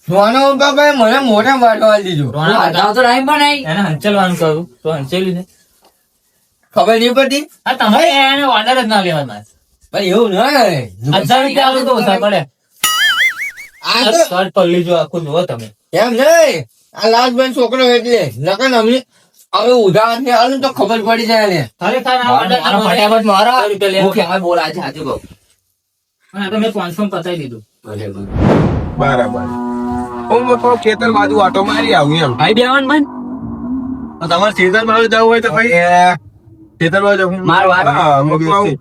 સોનો બાબા મને મોઢા વાટવા દીધું તો રાઈ પણ એને હંચલવાનું કરું તો હંચેલી છે ખબર નહીં પડતી હા તમારે એને ઓર્ડર જ ના લેવાના ભાઈ એવું ના હોય. 1000 રૂપિયા તો ઓછા પડે આ તો શર્ટ પર લીધો આખું જુઓ તમે એમ નહીં આ લાલભાઈ છોકરો એટલે લગન અમને હવે ઉધાર ને આલું તો ખબર પડી જાય ને ખરેખર આ order મારો ફટાફટ મારો 100 રૂપિયા લેવા. મુખે હવે બોલાય છે સાચું કહું અને આ તો મેં 500 પતાવી દીધું બરાબર હું તો ખેતર બાજુ આટો મારી આવું એમ ભાઈ બેવાન મન તમારે સીઝન માં જવું હોય તો ભાઈ ખેતર માં જવું. માર વાત હા, મૂકું આવું.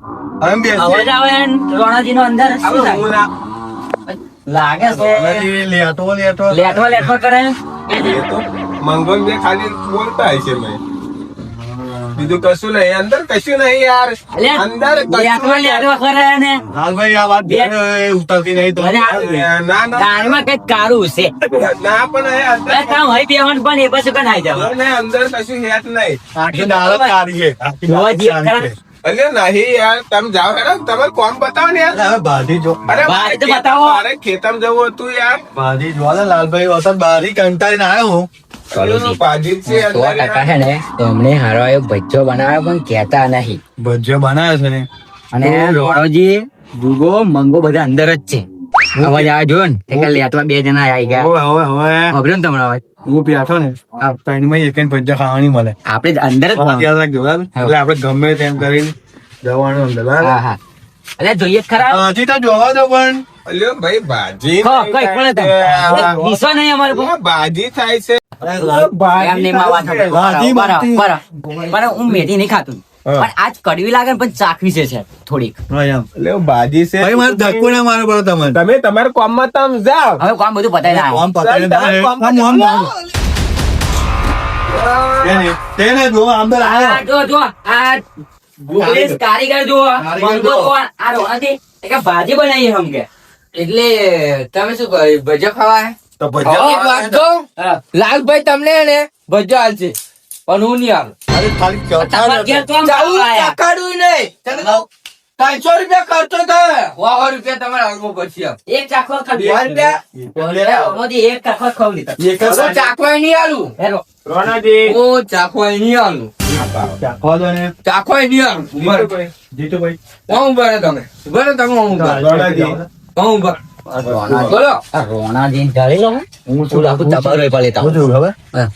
એમ બેસી. અવાજ આવે રોણાજી નો અંદર શું આવું થાય? હું ના- લાગે છે હજી લેતો લેટવા કરે એ તો મંગળ બે ખાલી બોલતા હશે મેં બીજું કશું નહીં અંદર કશું નહીં યાર અંદર કશું લેટવા કરે ને હાલભાઈ આ વાત ઉતારતી નહીં તો મને ના ના દાળમાં કઈક કારું છે ના પણ એ અંદર અરે કામ હોય બેવાન પણ એ પછી કઈ જાવ ને અંદર કશું હેત નહીં આખી દાળ જ સારી છે. આખી દાળ જ સારી છે. અલ્યા નહીં યાર તમે જાઓ હેડો તમે કોમ બતાવો ને યાર હવે ભાજી જો અરે ભાઈ તો બતાવો. મારે ખેતમ જવું હતું યાર ભાજી જો ને લાલભાઈ વખત બારી કંટાળીને આવ્યો હું. ભાજી જ છે અંદર યાર. છે ને એમને હારો એ ભજ્જો બનાવ્યો પણ કેતા નહીં ભજીયા બનાવે છે ને અને રોણોજી જુગો મંગો બધા અંદર જ છે અવાજ આવે જો ને એક લેટવા બે જણા આવી ગયા હવે ખબર ને તમારો અવાજ હું બેઠો ને ત્રણમાં એક ભજીયા ખાવાની મળે આપણે જ અંદર જ ખાવાનું. યાદ રાખજો બરાબર એટલે આપણે ગમે તેમ કરીને જવાનું અંદર બરાબર હા હા એટલે જોઈએ જ ખરા હજી તો જોવા દો પણ અલ્યો ભાઈ ભાજી ખો, કઈ પણ તમે. વિશ્વાસ નહીં અમારે પર. ભાજી થાય છે એમ નહીં માં વાત સાંભળો. ભાજી બનતી. બરાબર. હું મેથી નહીં ખાતું પણ આજ કડવી લાગે ને પણ ચાખવી છે થોડીક. હા, એમ. અલ્યો ભાજી છે ભાઈ મારે ધક્કો ના મારો પડે તમને તમે તમારા કામમાં તમે જાઓ હવે કામ બધું પતાવી ના આમ પકડીને જાય. આમ, આમ, આમ. તેને જો અંદર આવ્યો જો આ પોલીસ કારીગર જો બંધો જો આ રોણાથી એક ભાજી બનાવી હમ કે એટલે તમે શું કર્યું ભજીયા ખાવા તો એક ભજીયા વાત કહું લાલભાઈ તમને ને ભજીયા હાલશે પણ હું નહીં હાલ અરે ખાલી તમારા ઘેર તો આમ આયા. ચકાડું નહીં તમે 300 રૂપિયા ખર્ચો થાય 100 રૂપિયા તમારે હાલવો પછી આમ. એક ચાખો ખાલી 100 રૂપિયા મોદી એક ચાખો ખાવ લીધા એક જ હું ચાખવાય નહીં હાલું હેરો રોનાજી હું ચાખવાય નહીં હાલું ચાખવા દો ને ચાખવાય નહીં હાલું જીતુભાઈ. જીતુભાઈ હું ઉભા રહે તમે ઉભા રહે તમે હું ઉભા રહે. રોનાજી. હું ઉભા બોલો આ રોણાજીને ઢાળી લો હું શું લાગુ તમારો એ પાલે હું છું ખબર હા.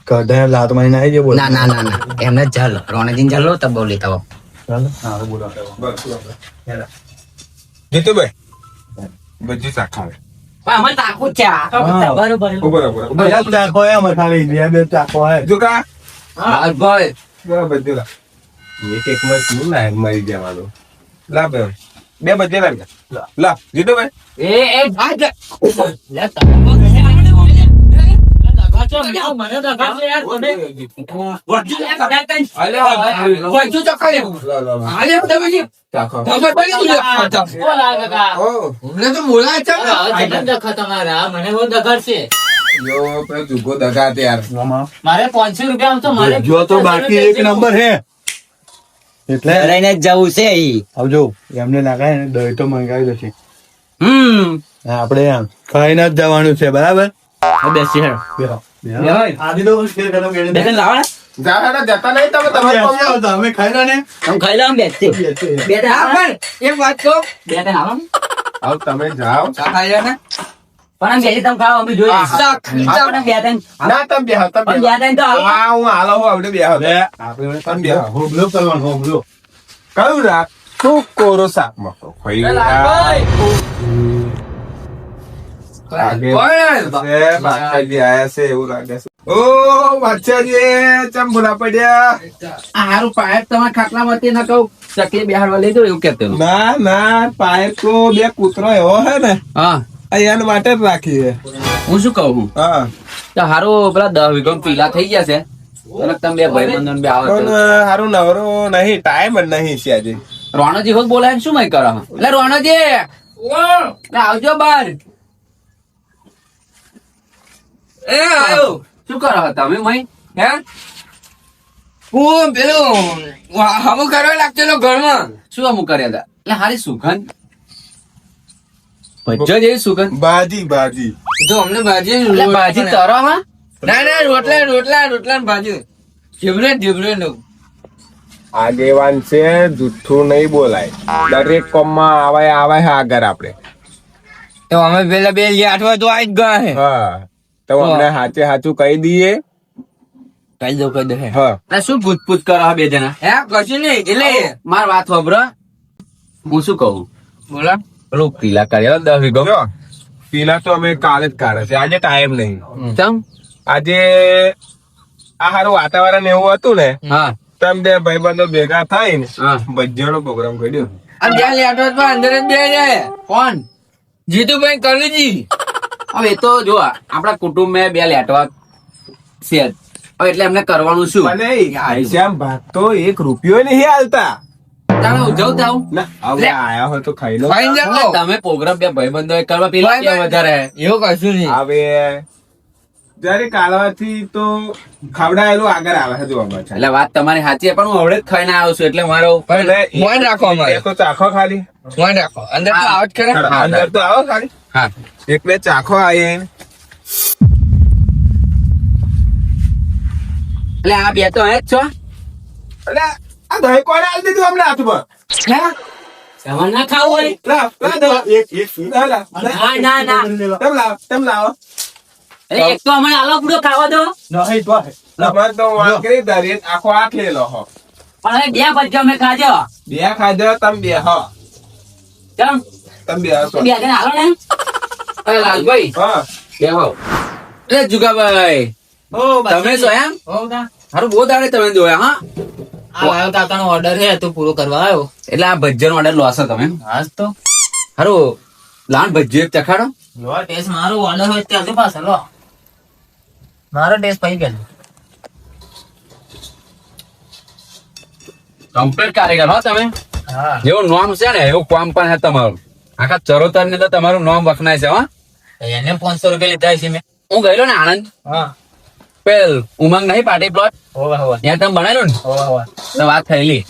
કઢાઈ લાત મારી નાખી દે બોલ ના ના ના ના એમને જ ઝાલો રોણાજીને ઝાલો તબ બહુ લેતા આવો. ચાલો હા હવે બોલો જીતુભાઈ ભજી શાખાવે પણ અમારે તાકુ જ છે આ બરોબર બરાબર બધા ચાખો હે અમારે ખાલી બે ચાખો હે જુકા લાલભાઈ બધું લા એક એક માં શું ના મરી જવાનું લા બે બજે લાગ લા જીતુભાઈ એ ભાગ લે તમે મને દગા છે યાર તમે વજુ ચખાડે હાલે તમે જી ચાખો તમે બની દીધું બોલા કાકા ઓ મને તો બોલાય છે ને જન્મ દખા તમારા મને હું દગર છે યો પેલો જુગો દગા તે યાર મારે 500 રૂપિયા તો મારે જો તો બાકી એક નંબર હે એટલે લઈને જ જવું છે ઈ આવજો એમને નાખાય ને દહીં તો મંગાવી દેશે હમ આપણે આમ ખાઈને જ જવાનું છે બરાબર બેસી હેડ બેહો. બેહો. આદિ તો શેર કરો કે એને. બેસન લાવો ને જા જતા નહીં તમે તમારે બેસી આવો તો અમે ખાઈ લો ને હું ખાઈ લઉં બેસતી બે ત્રણ હા આવો ને. પણ એક વાત કહું બે ત્રણ આવો ને. આવ તમે જાઓ ચખાડે ને પણ આમ બેસી તમે ખાઓ અમે જોઈએ આપણે બે ત્રણ ના તમે બેહો તમે પણ બે ત્રણ તો આવો. હા હું હાલો હું આવડે બેહો હવે આપણે તમે બેહો હોબલો કરવાનો હોબલો કયું રાખ તું કોરો શાક મકો બાદશાહજી આયા છે એવું લાગે છે ઓ બાદશાહજી ચમ ભૂલા પડ્યા આ હારું પાયપ તમારા ખાટલામાં હતી ના કહું ચકલી બેહાડવા લઈ જાઉં એવું કહેતો ના ના પાયર તો બે કૂતરો એવો હે ને હા એના માટે જ રાખી છે હું શું કહું હા તો હારું પેલા 10 વીઘા પીલા થઈ ગયા છે અને તમે બે ભાઈબંધો બે આવો પણ હારું નવરો નહીં ટાઈમ જ નહીં છે આજે રોણોજી હોત બોલાય ને શું મય કરો એટલે રોણોજી એટલે આવજો બાર એ આયો શું કરો તમે મય હે હું પેલું હમું કરવા લાગતો ઘરમાં શું અમુક કર્યા હતા એટલે હારી સુગંધ ભજ્જો જેવી સુગંધ ભાજી ભાજી જો અમને ભાજી એટલે ભાજી તરવામાં ના ના રોટલા ને ભાજી જીવરે નું આગેવાન છે જુઠ્ઠું નહીં બોલાય દરેક કોમમાં આવે આગળ આપણે તો અમે પેલા બે આઠવા તો આવી જ ગયા હે હા તો અમને સાચે સાચું કહી દઈએ કઈ દો હા એટલે શું પૂછ કરો બે જણા હે કશું નહીં એટલે માર વાત સાંભળો હું શું કહું બોલા પેલું પીલા કર્યા 10 વીઘા જો પીલા તો અમે કાલે જ કાઢે છે આજે ટાઈમ નહીં ચમ આજે આ હારું વાતાવરણ એવું હતું ને હા તમે બે ભાઈબંધો ભેગા થાય ને હા ભજીયાનો પ્રોગ્રામ કર્યો અને જ્યાં લેટવા અંદર જ બે જાય કોણ જીતુભાઈ કલુજી હવે એ તો જો આપણા કુટુંબ બે લેટવા છે જ. હવે એટલે એમને કરવાનું શું અને આઈશ્યામ ભાત તો 1 રૂપિયો નહીં હાલતા તમે ઉજવ થાવ ના હવે આયા હોય તો ખાઈ લો ફાઈન જાઓ તમે પ્રોગ્રામ બે ભાઈબંધો એ કરવા પેલા ભાઈ, ક્યાં વધારે એવું કશું નહીં હવે જયારે કાલવાથી તો ખવડાયેલું આગળ આવે છે જોવા મળે છે એટલે વાત તમારી સાચી છે, પણ હું હવડે જ ખાઈને આવ્યો છું એટલે મારો મોન રાખો અમારે એ તો ચાખો ખાલી મોન રાખો અંદર તો આવ જ કરે અંદર તો આવો ખાલી હા એક બે ચાખો આવીએ એટલે આ બે તો હે જ છો એટલે આ દહીં કોણે આલી દીધું અમને હાથમાં હે તમારે ના ખાવું હોય લાવ, લાવ, લાવ. લાવ, લાવ. ના ના ના તેમ લાવો. અરે એક તો અમારે આલો પૂરો ખાવા દો નહીં તો હે. તમારે તો વાંકરી ધરી આખો આઠ લઈ લો હો. પણ હવે બે ભજીયા અમે ખાજો બે ખાજો તમે બે હો. ચમ તમે બે હશો. બે જણ આલો ને અરે લાલભાઈ હા. બેહો. એટલે જુગાભાઈ તમે છો એમ હારું બહુ દાડે તમે જોયા હા કાકાનો ઓર્ડર છે તું પૂરો કરવા આવ્યો એટલે આ ભજીયાનો ઓર્ડર લો છો તમે હાસ તો હારું લાન ભજીયો એક ચખાડો લો ટેસ્ટ મારો ઓર્ડર હોય ત્યાંથી પાછો લો મારો ટેસ્ટ પહી ગયો કમ્પ્લીટ કારીગર હો તમે હા જેવું નામ છે ને એવું કામ પણ છે તમારું આખા ચરોતર ને તો તમારું નામ વખણાય છે હા એને 500 રૂપિયા લીધા છે મેં હું ગયેલો ને આણંદ હા પેલ ઉમંગ નહીં પાર્ટી પ્લોટ હોવા હોવા ત્યાં તમે બનાવ્યું ને હોવા હોવા તો વાત થયેલી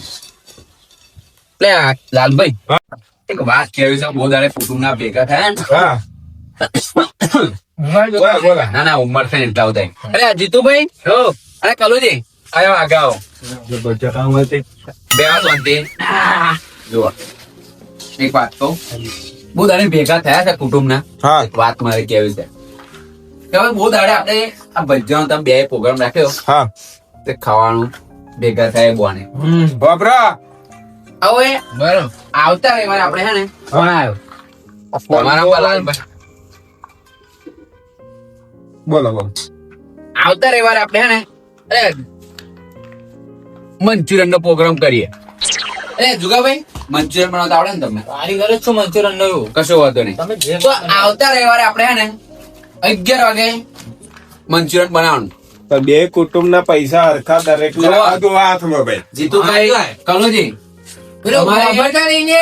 એટલે આ લાલભાઈ એક વાત કેવી છે બહુ દાડે કુટુંબના ભેગા થયા ને હા. બોલા, બોલા. ના ના ઉંમર છે ને એટલા બધા અરે આ જીતુભાઈ અરે કલુજી આયો આગળ આવો ભજીયા ખાવા માટે બે વાર શાંતિ જુઓ એક વાત કહું બહુ દાડે ભેગા થયા છે કુટુંબના હા. એક વાત મારે કેવી છે કે હવે બહુ દાડે આપણે આ ભજ્જાનો તમે બે પ્રોગ્રામ રાખ્યો હા. તે ખાવાનું ભેગા થાય બોને બાપરા. હવે બરાબર આવતા રવિવારે આપણે હે ને કોણ આવ્યો તમારા લાલભાઈ બોલો બોલો. આવતા રવિવારે આપણે હે ને અરે મંચુરિયન નો પ્રોગ્રામ કરીએ અરે જુગાભાઈ મંચુરિયન બનાવતા આવડે ને તમને કારીગર જ છું મંચુરિયન નો કશો વાંધો નહીં તમે જે તો આવતા રવિવારે આપણે હે ને 11 વાગે મંચુરિયન બનાવવાનું તો બે કુટુંબના પૈસા હરખા દરેક હાથમાં ભાઈ. જીતુભાઈ કલોજી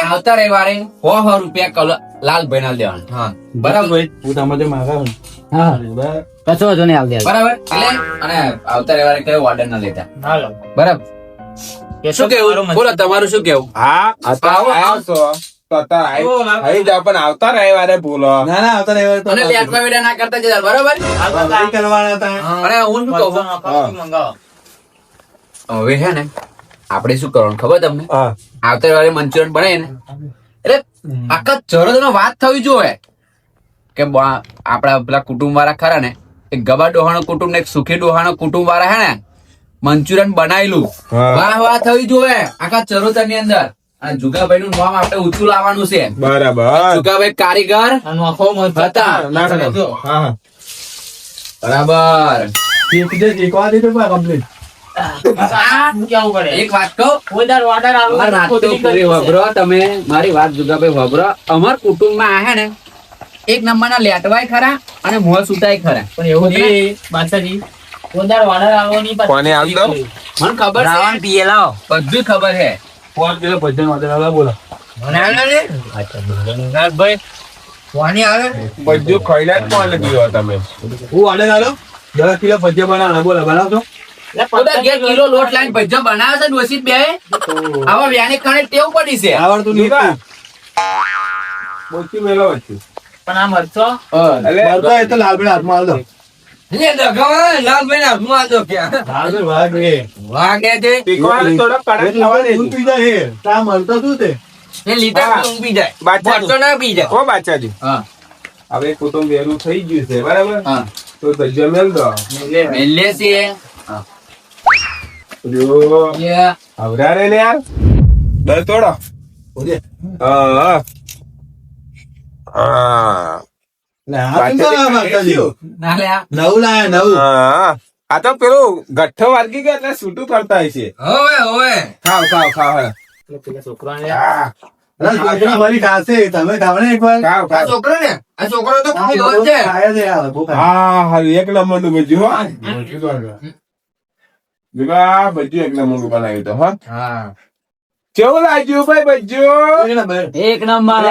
આવતા રવિવારે 100 રૂપિયા લાલભાઈ ના દેવાના બરાબર હું તમારે માગા હા કશો વાંધો નહીં આવતી બરાબર એટલે અને આવતા રવિવારે કયો ઓર્ડર ના લેતા ના લો બરાબર શું કેવું બોલો તમારું શું કેવું હા. અત્યારે આવ્યો છો તો અત્યારે આવી જાઓ પણ આવતા રવિવારે બોલો. ના ના આવતા રહેવા તો અને લેટવા વેડા ના કરતા જતા બરાબર નહીં કરવાના હતા અને હું શું કહું મંગાવો હવે હે ને આપણે શું કરવાનું ખબર તમને હા. આવતા રવિવારે મંચુરિયન બનાવીએ ને એટલે આખા ચરોતર વાત થવી જોઈએ કે આપડા પેલા કુટુંબ વાળા ખરા ને એક ગબા ડોહાનો કુટુંબ ને એક સુખી ડોહાનો કુટુંબ વાળા હે ને મંચુરિયન બનાવેલું હા. વાહ વાહ થવી જોઈએ આખા ચરોતર ની અંદર અને જુગાભાઈ નું નામ આપણે ઊંચું લાવવાનું છે બરાબર. જુગાભાઈ કારીગર આનો આખો મત હતા ના, ના, ના. હા. બરાબર શીખવા દીધું કમ્પ્લીટ કેવું પડે એક વાત કહું કોઈ દર ઓર્ડર અમાર વાત તો પૂરી વાપરો તમે મારી વાત જુગાભાઈ વાપરો અમાર કુટુંબમાં આ હે ને એક નંબરના લેટવાય ખરા અને મોહ સુતાય ખરા પણ એવું નહીં બાદશાહજી કોઈ દર ઓર્ડર આવવો નહીં કોને આવતો? મને ખબર છે પીએ લાવો બધું ખબર છે 5 કિલો ભજીયાનો order આલા બોલો ભાઈ કોની આવે બધું ખાઈને જ કોણ ગયો તમે? હું order આલો 10 કિલો ભજીયા બનાવવાના બોલો બનાવશો બધા 1 કિલો લોટ લાઈન ભજીયા બનાવે છે ડોસીત બે આવા વ્યાની કણે ટેવ પડી છે આવડતું નહીં દીવા. બોલતી મેલો વચ્ચે. પણ આ મરચો એટલે બરતો એ તો લાલભાઈ હાથમાં આલ દો લે દગાવા લાલભાઈ ના હાથમાં આજો ક્યાં લાલભાઈ વાગ રે વાગે છે તીખવાને થોડો કડક થવા તું દેજો. પી જાય હે તા મળતો શું તે એ લીધા હા. ઊંઘ પી જાય બાદશાહ. બોટલો ના પી જાય ઓ બાચાજી, હા હવે કુટુંબ વેરું થઈ ગયું છે બરાબર. હા તો ભજીયા મેલ દો. મેલે છે જો યે આવરા રે ને યાર. દર તોડો. હા. હા. લે આ તો ના માતાજી ના લે આ. નવું લાયા નવું હા. આ તો પેલું ગઠ્ઠો વારગી ગયા એટલે છૂટું કરતા હશે. હોવે હોવે ખાવ ખાવ ખાવ હા. પેલા છોકરાને હા. અરે છોકરા ફરી ખાશે તમે ખાવ ને એકવાર ખાવ આ ખાવ. છોકરો ને આ છોકરો તો ખાઈ ગયો છે ખાય છે યાર બહુ ખાય હા હારું એક નંબર નું ભજીયું હો. દીવા ભજીયું એક નંબર નું બનાવ્યું તો હો. હા કેવું લાગ્યું ભાઈ ભજીયું? એક નંબર એક નંબર